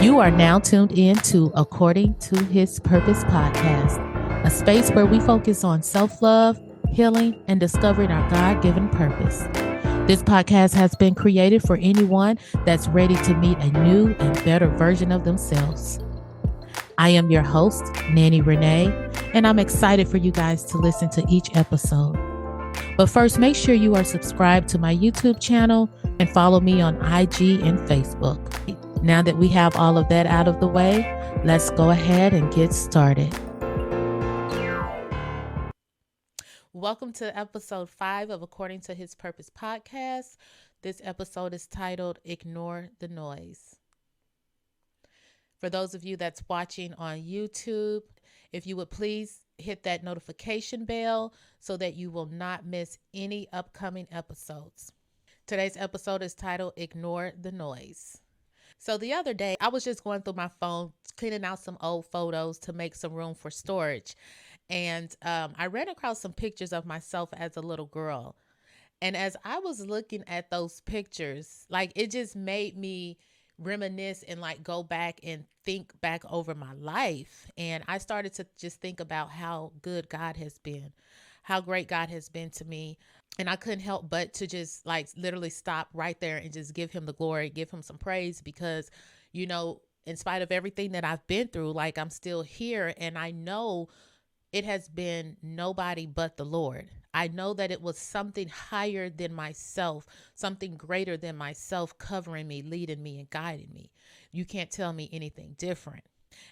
You are now tuned in to According to His Purpose podcast, a space where we focus on self-love, healing, and discovering our God-given purpose. This podcast has been created for anyone that's ready to meet a new and better version of themselves. I am your host, Nanny Renee, and I'm excited for you guys to listen to each episode. But first, make sure you are subscribed to my YouTube channel and follow me on IG and Facebook. Now that we have all of that out of the way, let's go ahead and get started. Welcome to episode 5 of According to His Purpose podcast. This episode is titled Ignore the Noise. For those of you that's watching on YouTube, if you would please hit that notification bell so that you will not miss any upcoming episodes. Today's episode is titled Ignore the Noise. So the other day, I was just going through my phone, cleaning out some old photos to make some room for storage. And I ran across some pictures of myself as a little girl. And as I was looking at those pictures, it just made me reminisce and go back and think back over my life. And I started to just think about how good God has been, how great God has been to me. And I couldn't help but to just literally stop right there and just give him the glory, give him some praise because, in spite of everything that I've been through, I'm still here. And I know it has been nobody but the Lord. I know that it was something higher than myself, something greater than myself covering me, leading me, and guiding me. You can't tell me anything different.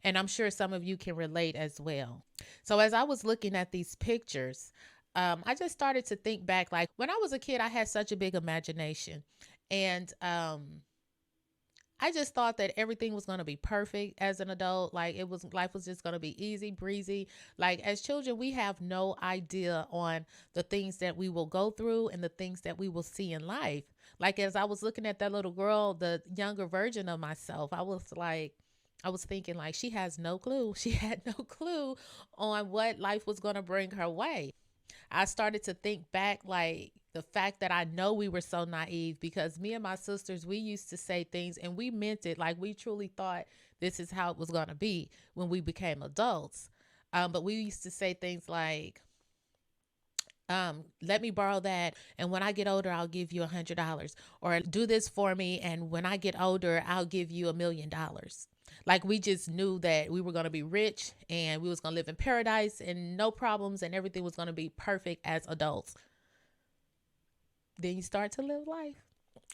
And I'm sure some of you can relate as well. So as I was looking at these pictures, I just started to think back, when I was a kid, I had such a big imagination. And I just thought that everything was going to be perfect as an adult. Life was just going to be easy breezy. As children, we have no idea on the things that we will go through and the things that we will see in life. As I was looking at that little girl, the younger version of myself, I was thinking she has no clue. She had no clue on what life was going to bring her way. I started to think back, the fact that I know we were so naive because me and my sisters, we used to say things and we meant it. We truly thought this is how it was going to be when we became adults. But we used to say things let me borrow that. And when I get older, I'll give you $100, or do this for me. And when I get older, I'll give you $1 million. We just knew that we were going to be rich and we was going to live in paradise and no problems and everything was going to be perfect as adults. Then you start to live life.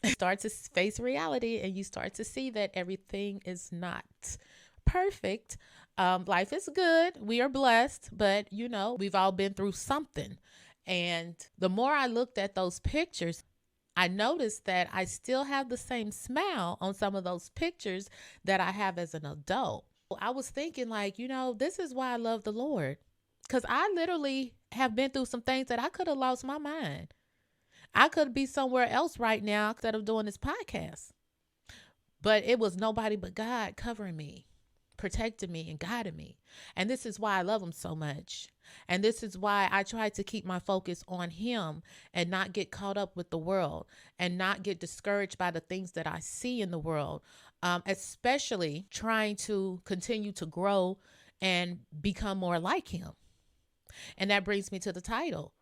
You start to face reality and you start to see that everything is not perfect. Life is good. We are blessed, but we've all been through something. And the more I looked at those pictures, I noticed that I still have the same smile on some of those pictures that I have as an adult. I was thinking this is why I love the Lord. Because I literally have been through some things that I could have lost my mind. I could be somewhere else right now instead of doing this podcast. But it was nobody but God covering me, protecting me, and guiding me. And this is why I love him so much. And this is why I try to keep my focus on him and not get caught up with the world and not get discouraged by the things that I see in the world, especially trying to continue to grow and become more like him. And that brings me to the title,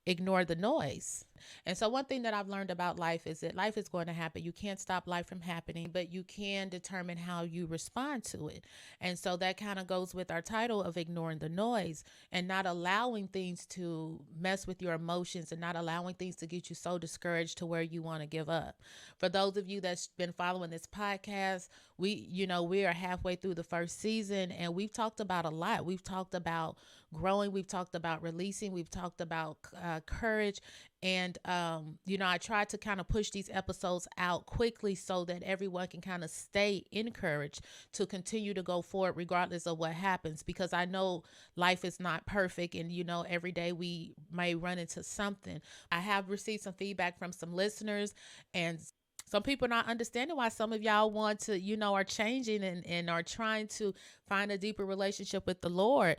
Ignore the Noise. And so one thing that I've learned about life is that life is going to happen. You can't stop life from happening, but you can determine how you respond to it. And so that kind of goes with our title of Ignoring the Noise and not allowing things to mess with your emotions and not allowing things to get you so discouraged to where you want to give up. For those of you that's been following this podcast, we are halfway through the first season and we've talked about a lot. We've talked about growing. We've talked about releasing. We've talked about courage. And, I tried to kind of push these episodes out quickly so that everyone can kind of stay encouraged to continue to go forward regardless of what happens, because I know life is not perfect and, every day we may run into something. I have received some feedback from some listeners and some people not understanding why some of y'all want to, are changing and are trying to find a deeper relationship with the Lord.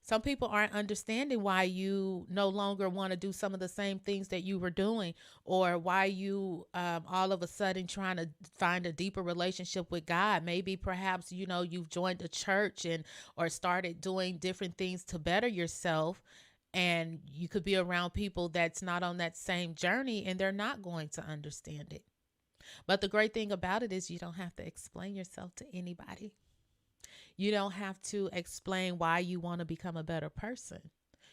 Some people aren't understanding why you no longer want to do some of the same things that you were doing, or why you all of a sudden trying to find a deeper relationship with God. Maybe perhaps, you've joined a church and or started doing different things to better yourself. And you could be around people that's not on that same journey and they're not going to understand it. But the great thing about it is you don't have to explain yourself to anybody. You don't have to explain why you want to become a better person.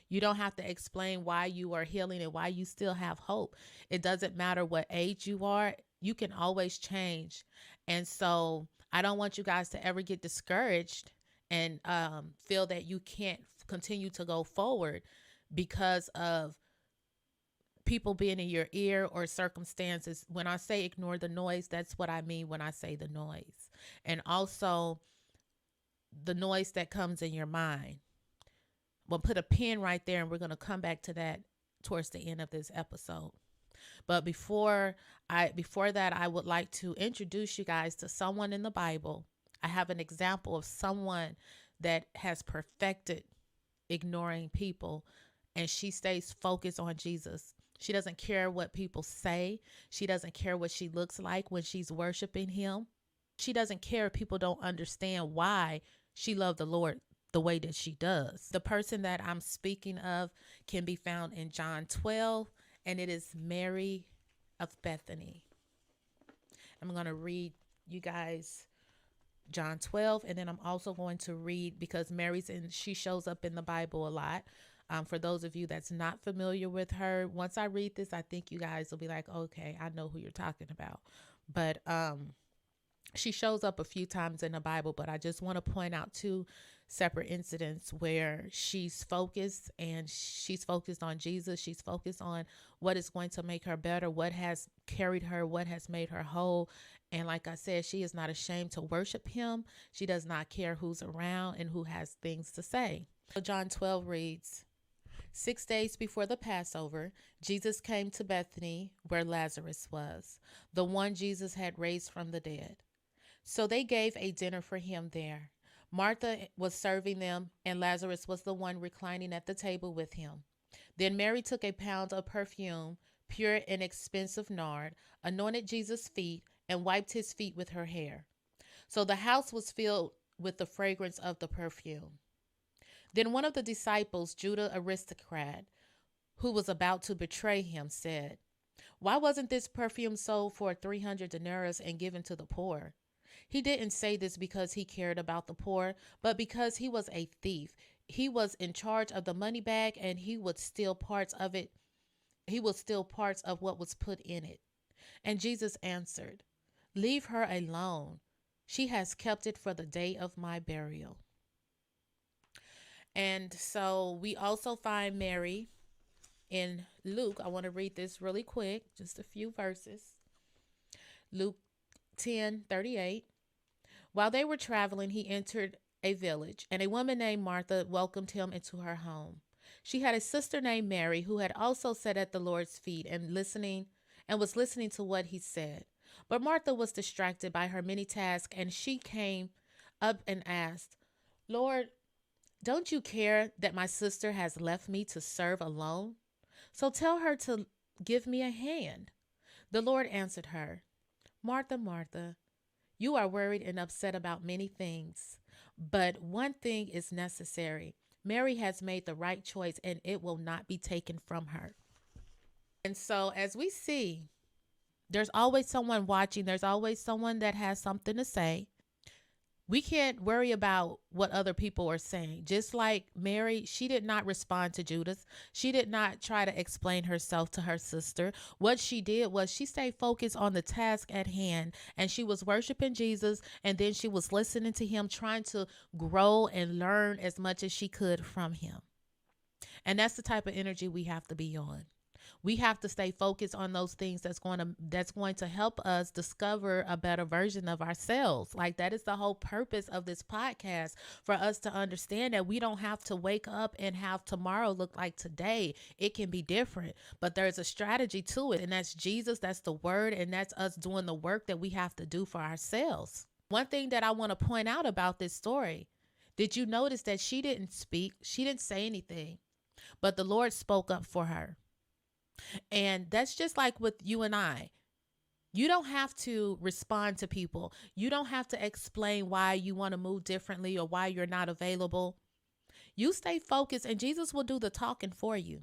You don't have to explain why you are healing and why you still have hope. It doesn't matter what age you are, you can always change. And so I don't want you guys to ever get discouraged and feel that you can't continue to go forward because of people being in your ear or circumstances. When I say ignore the noise, that's what I mean when I say the noise. And also the noise that comes in your mind. We'll put a pin right there and we're going to come back to that towards the end of this episode. But before that, I would like to introduce you guys to someone in the Bible. I have an example of someone that has perfected ignoring people, and she stays focused on Jesus. She doesn't care what people say. She doesn't care what she looks like when she's worshiping him. She doesn't care if people don't understand why she loved the Lord the way that she does. The person that I'm speaking of can be found in John 12, and it is Mary of Bethany. I'm going to read you guys John 12, and then I'm also going to read, because she shows up in the Bible a lot. For those of you that's not familiar with her, once I read this, I think you guys will be like, okay, I know who you're talking about. But she shows up a few times in the Bible, but I just want to point out two separate incidents where she's focused, and she's focused on Jesus. She's focused on what is going to make her better, what has carried her, what has made her whole. And like I said, she is not ashamed to worship him. She does not care who's around and who has things to say. So John 12 reads, 6 days before the Passover, Jesus came to Bethany, where Lazarus was, the one Jesus had raised from the dead. So they gave a dinner for him there. Martha was serving them, and Lazarus was the one reclining at the table with him. Then Mary took a pound of perfume, pure and expensive nard, anointed Jesus' feet, and wiped his feet with her hair. So the house was filled with the fragrance of the perfume. Then one of the disciples, Judas Iscariot, who was about to betray him, said, "Why wasn't this perfume sold for 300 denarii and given to the poor?" He didn't say this because he cared about the poor, but because he was a thief. He was in charge of the money bag, and he would steal parts of it. He would steal parts of what was put in it. And Jesus answered, "Leave her alone. She has kept it for the day of my burial." And so we also find Mary in Luke. I want to read this really quick, just a few verses. Luke 10:38. While they were traveling, he entered a village, and a woman named Martha welcomed him into her home. She had a sister named Mary who had also sat at the Lord's feet and was listening to what he said. But Martha was distracted by her many tasks, and she came up and asked, "Lord, don't you care that my sister has left me to serve alone? So tell her to give me a hand." The Lord answered her, "Martha, Martha, you are worried and upset about many things, but one thing is necessary. Mary has made the right choice, and it will not be taken from her." And so as we see, there's always someone watching. There's always someone that has something to say. We can't worry about what other people are saying. Just like Mary, she did not respond to Judas. She did not try to explain herself to her sister. What she did was she stayed focused on the task at hand, and she was worshiping Jesus, and then she was listening to him, trying to grow and learn as much as she could from him. And that's the type of energy we have to be on. We have to stay focused on those things that's going to help us discover a better version of ourselves. Like, that is the whole purpose of this podcast, for us to understand that we don't have to wake up and have tomorrow look like today. It can be different, but there's a strategy to it, and that's Jesus, that's the word, and that's us doing the work that we have to do for ourselves. One thing that I want to point out about this story, Did you notice that she didn't speak? She didn't say anything, but the Lord spoke up for her. And that's just like with you and I. You don't have to respond to people. You don't have to explain why you want to move differently or why you're not available. You stay focused and Jesus will do the talking for you.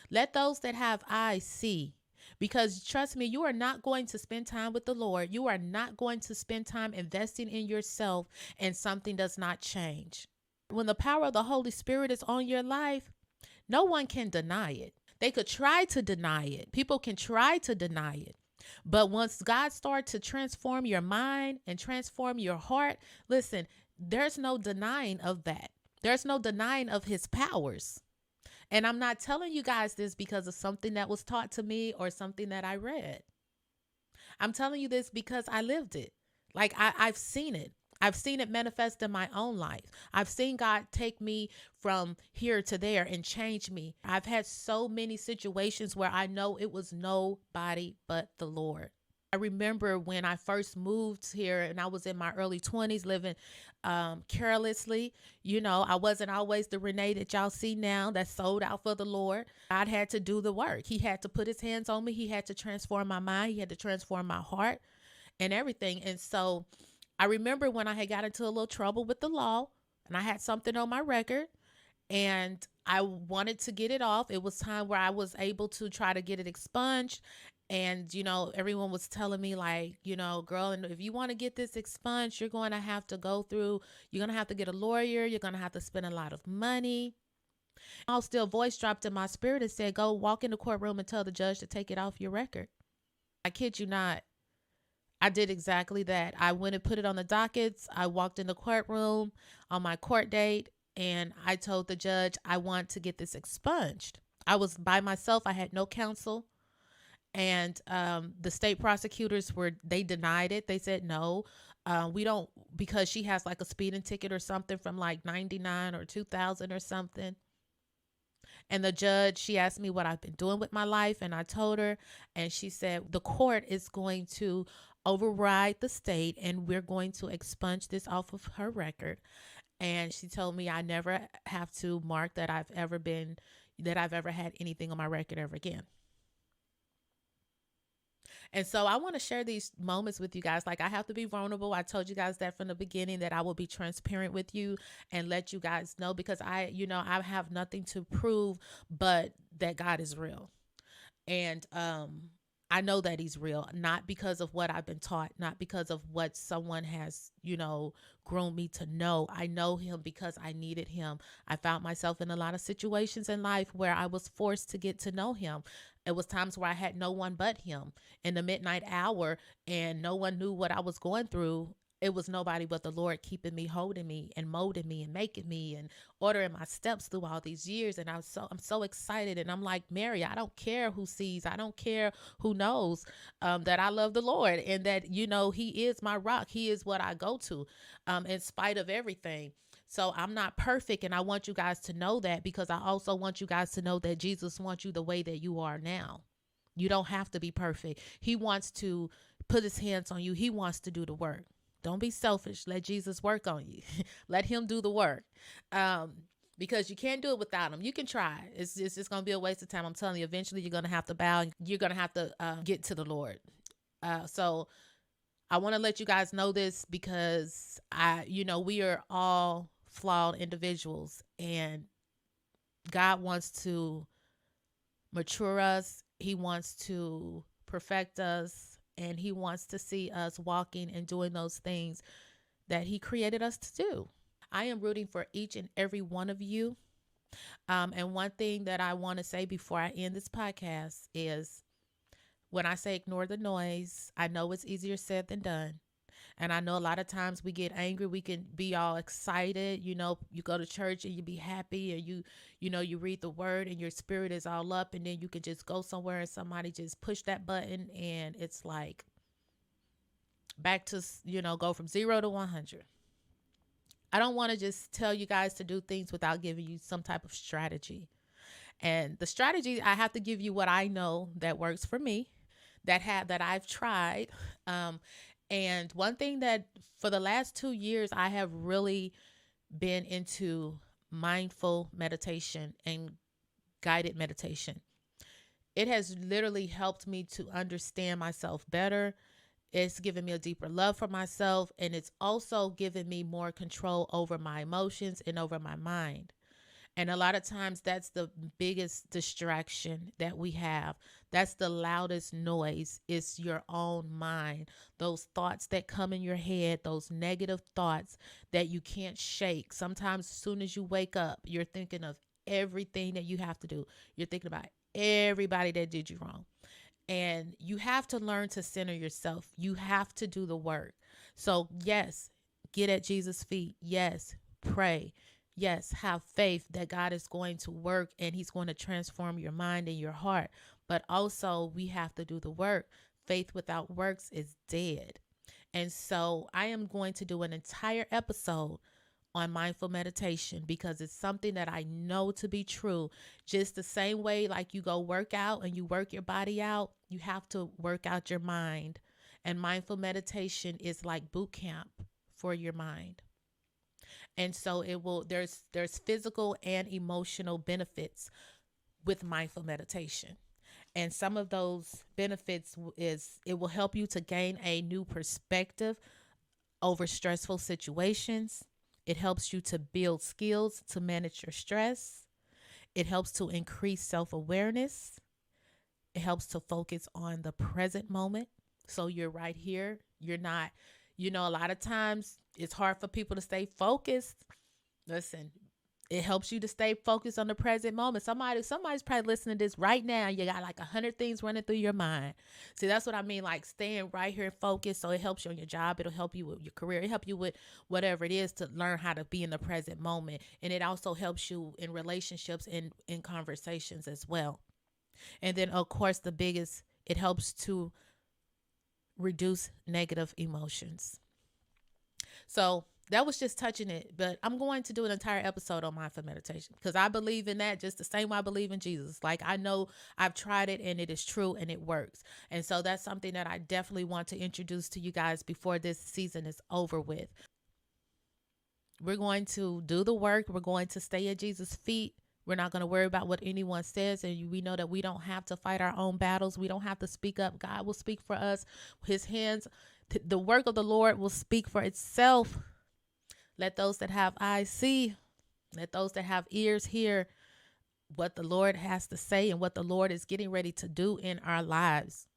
Let those that have eyes see. Because trust me, you are not going to spend time with the Lord. You are not going to spend time investing in yourself and something does not change. When the power of the Holy Spirit is on your life, no one can deny it. They could try to deny it. People can try to deny it. But once God starts to transform your mind and transform your heart, listen, there's no denying of that. There's no denying of his powers. And I'm not telling you guys this because of something that was taught to me or something that I read. I'm telling you this because I lived it. Like I've seen it. I've seen it manifest in my own life. I've seen God take me from here to there and change me. I've had so many situations where I know it was nobody but the Lord. I remember when I first moved here and I was in my early 20s living carelessly. I wasn't always the Renee that y'all see now that's sold out for the Lord. God had to do the work. He had to put his hands on me. He had to transform my mind. He had to transform my heart and everything. And so I remember when I had got into a little trouble with the law and I had something on my record and I wanted to get it off. It was time where I was able to try to get it expunged. And, everyone was telling me like, girl, and if you want to get this expunged, you're going to have to you're going to have to get a lawyer. You're going to have to spend a lot of money. All still voice dropped in my spirit and said, go walk in the courtroom and tell the judge to take it off your record. I kid you not. I did exactly that. I went and put it on the dockets. I walked in the courtroom on my court date and I told the judge, I want to get this expunged. I was by myself. I had no counsel. And the state prosecutors they denied it. They said, no, we don't, because she has like a speeding ticket or something from like 99 or 2000 or something. And the judge, she asked me what I've been doing with my life. And I told her, and she said, the court is going to override the state and we're going to expunge this off of her record. And she told me I never have to mark that I've ever had anything on my record ever again. And so I want to share these moments with you guys. Like, I have to be vulnerable. I told you guys that from the beginning, that I will be transparent with you and let you guys know, because I have nothing to prove but that God is real. And I know that he's real, not because of what I've been taught, not because of what someone has, grown me to know. I know him because I needed him. I found myself in a lot of situations in life where I was forced to get to know him. It was times where I had no one but him in the midnight hour and no one knew what I was going through. It was nobody but the Lord keeping me, holding me and molding me and making me and ordering my steps through all these years. And I'm so excited. And I'm like, Mary, I don't care who sees. I don't care who knows that I love the Lord and that, he is my rock. He is what I go to in spite of everything. So I'm not perfect. And I want you guys to know that, because I also want you guys to know that Jesus wants you the way that you are now. You don't have to be perfect. He wants to put his hands on you. He wants to do the work. Don't be selfish. Let Jesus work on you. Let him do the work. Because you can't do it without him. You can try. It's just going to be a waste of time. I'm telling you, eventually you're going to have to bow. You're going to have to get to the Lord. So I want to let you guys know this, because we are all flawed individuals, and God wants to mature us. He wants to perfect us. And he wants to see us walking and doing those things that he created us to do. I am rooting for each and every one of you. And one thing that I want to say before I end this podcast is, when I say ignore the noise, I know it's easier said than done. And I know a lot of times we get angry. We can be all excited. You go to church and you be happy, and you read the word and your spirit is all up, and then you can just go somewhere and somebody just push that button and it's like back to, go from 0 to 100. I don't want to just tell you guys to do things without giving you some type of strategy. And the strategy, I have to give you what I know that works for me, that I've tried. And one thing that for the last 2 years I have really been into mindful meditation and guided meditation. It has literally helped me to understand myself better. It's given me a deeper love for myself, and it's also given me more control over my emotions and over my mind. And a lot of times, that's the biggest distraction that we have. That's the loudest noise. It's your own mind. Those thoughts that come in your head, those negative thoughts that you can't shake. Sometimes, as soon as you wake up, you're thinking of everything that you have to do. You're thinking about everybody that did you wrong. And you have to learn to center yourself. You have to do the work. So, yes, get at Jesus' feet. Yes, pray. Yes, have faith that God is going to work and He's going to transform your mind and your heart. But also, we have to do the work. Faith without works is dead. And so, I am going to do an entire episode on mindful meditation because it's something that I know to be true. Just the same way, like you go work out and you work your body out, you have to work out your mind. And mindful meditation is like boot camp for your mind. And so there's physical and emotional benefits with mindful meditation. And some of those benefits is it will help you to gain a new perspective over stressful situations. It helps you to build skills to manage your stress. It helps to increase self awareness. It helps to focus on the present moment. So you're right here. You're not, a lot of times it's hard for people to stay focused. Listen, it helps you to stay focused on the present moment. Somebody's probably listening to this right now. You got like 100 things running through your mind. See, that's what I mean, like staying right here focused. So it helps you on your job. It'll help you with your career. It help you with whatever it is to learn how to be in the present moment. And it also helps you in relationships and in conversations as well. And then, of course, the biggest, it helps to reduce negative emotions. So that was just touching it, but I'm going to do an entire episode on mindful meditation because I believe in that just the same way I believe in Jesus. Like I know I've tried it and it is true and it works. And so that's something that I definitely want to introduce to you guys before this season is over with. We're going to do the work. We're going to stay at Jesus' feet. We're not going to worry about what anyone says. And we know that we don't have to fight our own battles. We don't have to speak up. God will speak for us. His hands, the work of the Lord will speak for itself. Let those that have eyes see. Let those that have ears hear what the Lord has to say and what the Lord is getting ready to do in our lives.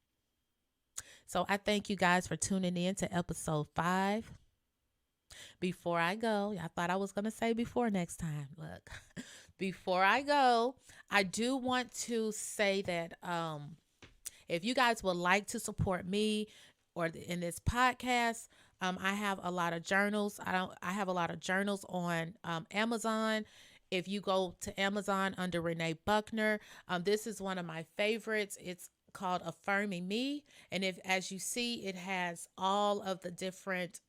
So I thank you guys for tuning in to episode 5. Before I go, I thought I was going to say before next time. Look, before I go, I do want to say that if you guys would like to support me or in this podcast, I have a lot of journals. I have a lot of journals on Amazon. If you go to Amazon under Renee Buckner, this is one of my favorites. It's called Affirming Me. And if, as you see, it has all of the different,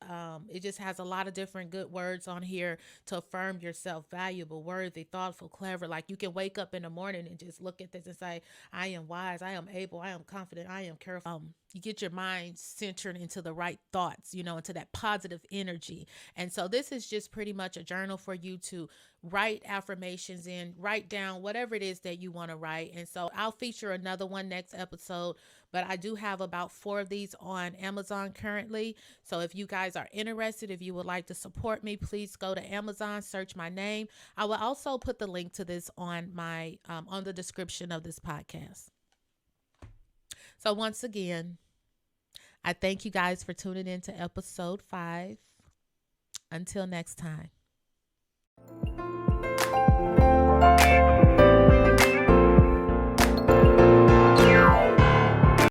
it just has a lot of different good words on here to affirm yourself: valuable, worthy, thoughtful, clever. Like you can wake up in the morning and just look at this and say, I am wise, I am able, I am confident, I am careful. You get your mind centered into the right thoughts, into that positive energy. And so this is just pretty much a journal for you to write affirmations in, write down whatever it is that you want to write. And so I'll feature another one next episode, but I do have about 4 of these on Amazon currently. So if you guys are interested, if you would like to support me, please go to Amazon, search my name. I will also put the link to this on my on the description of this podcast. So once again, I thank you guys for tuning in to episode 5. Until next time.